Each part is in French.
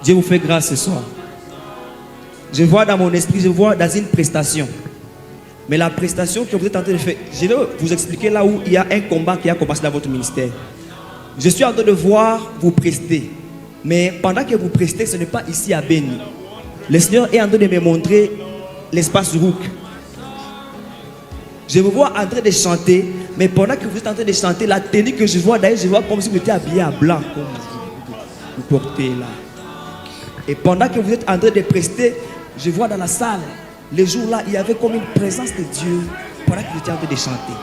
Dieu vous fait grâce ce soir. Je vois dans mon esprit, je vois dans une prestation. Mais la prestation que vous êtes en train de faire, je vais vous expliquer là où il y a un combat qui a commencé dans votre ministère. Je suis en train de voir vous prester. Mais pendant que vous prestez, ce n'est pas ici à Béni. Le Seigneur est en train de me montrer l'espace Rouk. Je vous vois en train de chanter, mais pendant que vous êtes en train de chanter, la tenue que je vois d'ailleurs, je vois comme si vous étiez habillé en blanc, comme vous portez là. Et pendant que vous êtes en train de prester, je vois dans la salle, les jours-là, il y avait comme une présence de Dieu pendant que vous étiez en train de chanter.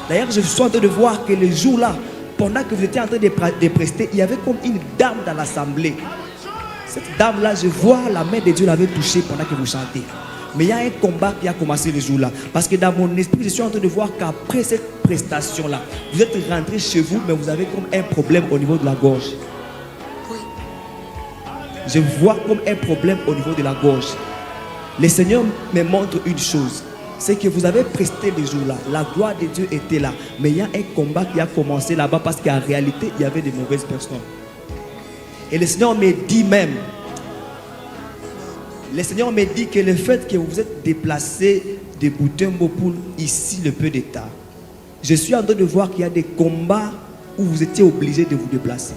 D'ailleurs, je suis en train de voir que les jours-là, pendant que vous étiez en train de prester, il y avait comme une dame dans l'assemblée. Cette dame-là, je vois la main de Dieu l'avait touchée pendant que vous chantez. Mais il y a un combat qui a commencé le jour-là. Parce que dans mon esprit, je suis en train de voir qu'après cette prestation-là, vous êtes rentré chez vous, mais vous avez comme un problème au niveau de la gorge. Je vois comme un problème au niveau de la gorge. Le Seigneur me montre une chose. C'est que vous avez presté le jour-là. La gloire de Dieu était là. Mais il y a un combat qui a commencé là-bas parce qu'en réalité, il y avait de mauvaises personnes. Et le Seigneur me dit même, le Seigneur me dit que le fait que vous vous êtes déplacé de Boutembo pour ici le peu d'État, je suis en train de voir qu'il y a des combats où vous étiez obligé de vous déplacer.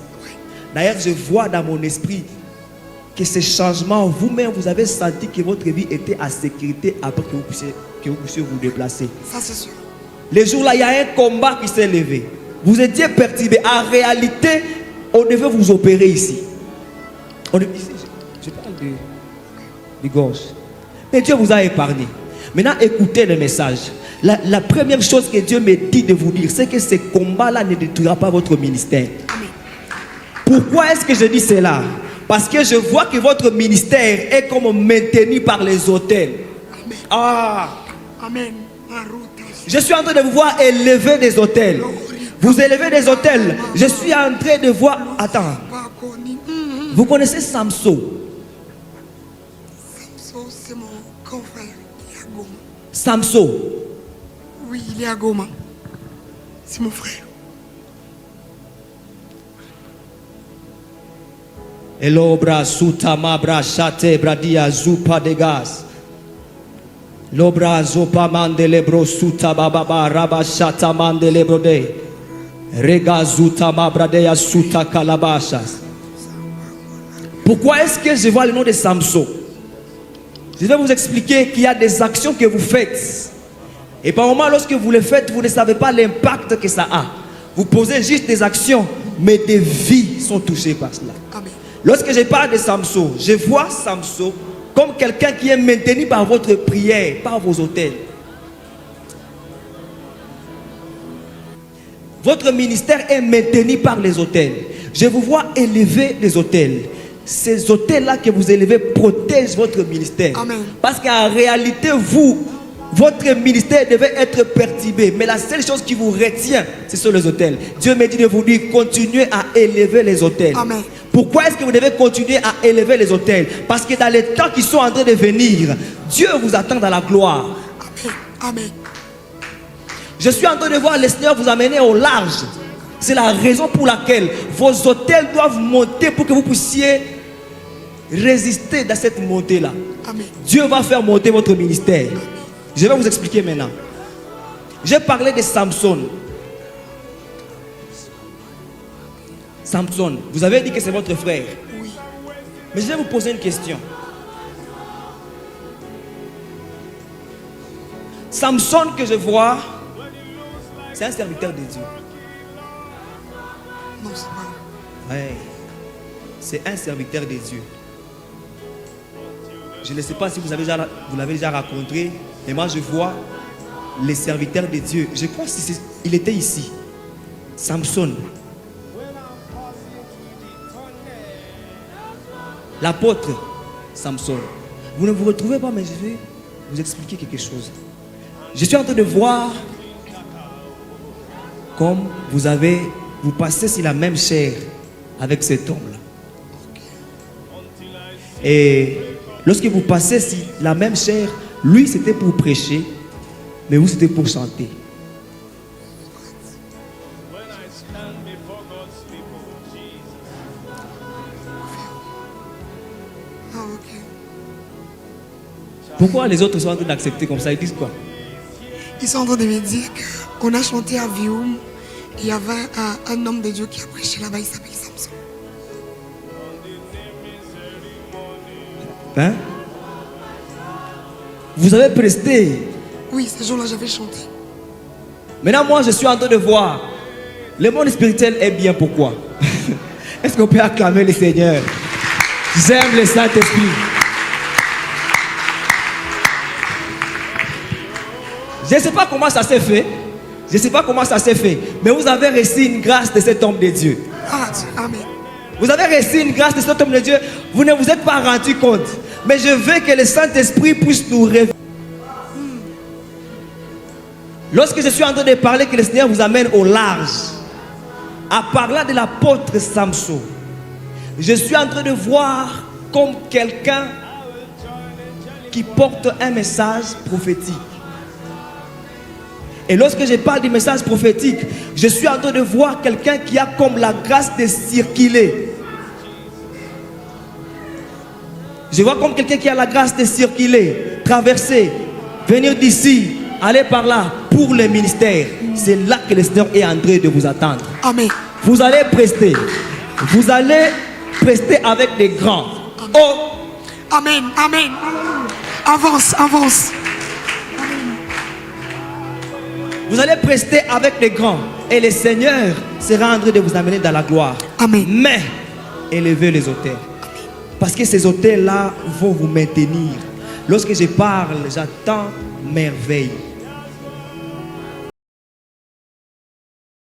D'ailleurs, je vois dans mon esprit que ces changements, vous-même, vous avez senti que votre vie était en sécurité après que vous puissiez vous déplacer. Ça, c'est sûr. Les jours-là, il y a un combat qui s'est levé. Vous étiez perturbé. En réalité, on devait vous opérer ici. Ici je parle de gorge. Mais Dieu vous a épargné. Maintenant, écoutez le message. La première chose que Dieu me dit de vous dire, c'est que ce combat-là ne détruira pas votre ministère. Amen. Pourquoi est-ce que je dis cela? Parce que je vois que votre ministère est comme maintenu par les autels. Amen. Ah. Amen. Je suis en train de vous voir élever des autels. Vous élevez des autels. Je suis en train de voir... Attends. Vous connaissez Samson? Samson, c'est mon confrère. Il est à Goma. Samson? Oui, il est à Goma. C'est mon frère. Elobra sutamabra shate bradia zupa de gas. Lobra zopa mandelebro suta bababa raba shata mandelebro de. Rega zuta mabradea suta calabashas. Pourquoi est-ce que je vois le nom de Samson? Je vais vous expliquer qu'il y a des actions que vous faites. Et par moment, lorsque vous les faites, vous ne savez pas l'impact que ça a. Vous posez juste des actions, mais des vies sont touchées par cela. Amen. Lorsque je parle de Samson, je vois Samson comme quelqu'un qui est maintenu par votre prière, par vos autels. Votre ministère est maintenu par les autels. Je vous vois élever les autels. Ces autels-là que vous élevez protègent votre ministère. Amen. Parce qu'en réalité, votre ministère devait être perturbé. Mais la seule chose qui vous retient, ce sont les autels. Dieu me dit de vous dire, continuez à élever les autels. Amen. Pourquoi est-ce que vous devez continuer à élever les autels? Parce que dans les temps qui sont en train de venir, Dieu vous attend dans la gloire. Amen. Amen. Je suis en train de voir le Seigneur vous amener au large. C'est la raison pour laquelle vos autels doivent monter pour que vous puissiez résister dans cette montée-là. Amen. Dieu va faire monter votre ministère. Amen. Je vais vous expliquer maintenant. J'ai parlé de Samson. Samson, vous avez dit que c'est votre frère. Oui. Mais je vais vous poser une question. Samson que je vois, c'est un serviteur de Dieu. Non, c'est pas. Ouais. C'est un serviteur de Dieu. Je ne sais pas si vous l'avez déjà rencontré, mais moi je vois les serviteurs de Dieu. Je crois qu'il était ici. Samson. L'apôtre Samson. Vous ne vous retrouvez pas, mais je vais vous expliquer quelque chose. Je suis en train de voir comme vous passez sur la même chair avec cet homme-là. Et lorsque vous passez sur la même chair, lui c'était pour prêcher, mais vous c'était pour chanter. Ok. Pourquoi les autres sont en train d'accepter comme ça? Ils disent quoi? Ils sont en train de me dire qu'on a chanté à Vioum. Il y avait un homme de Dieu qui a prêché là-bas, il s'appelle Samson. Hein? Vous avez presté. Oui, ce jour-là, j'avais chanté. Maintenant, moi, je suis en train de voir. Le monde spirituel est bien. Pourquoi? Est-ce qu'on peut acclamer le Seigneur? J'aime le Saint-Esprit. Je ne sais pas comment ça s'est fait. Je ne sais pas comment ça s'est fait. Mais vous avez reçu une grâce de cet homme de Dieu. Ah, Amen. Vous avez reçu une grâce de cet homme de Dieu. Vous ne vous êtes pas rendu compte. Mais je veux que le Saint-Esprit puisse nous révéler. Lorsque je suis en train de parler, que le Seigneur vous amène au large, à parler de l'apôtre Samson, je suis en train de voir comme quelqu'un qui porte un message prophétique. Et lorsque je parle du message prophétique, je suis en train de voir quelqu'un qui a comme la grâce de circuler. Je vois comme quelqu'un qui a la grâce de circuler, traverser, venir d'ici, aller par là pour le ministère. C'est là que le Seigneur est en train de vous attendre. Amen. Vous allez prester. Vous allez prester avec les grands. Oh! Amen. Amen. Avance, avance. Vous allez prester avec les grands. Et le Seigneur sera en train de vous amener dans la gloire. Amen. Mais élevez les autels. Parce que ces autels-là vont vous maintenir. Lorsque je parle, j'attends merveille.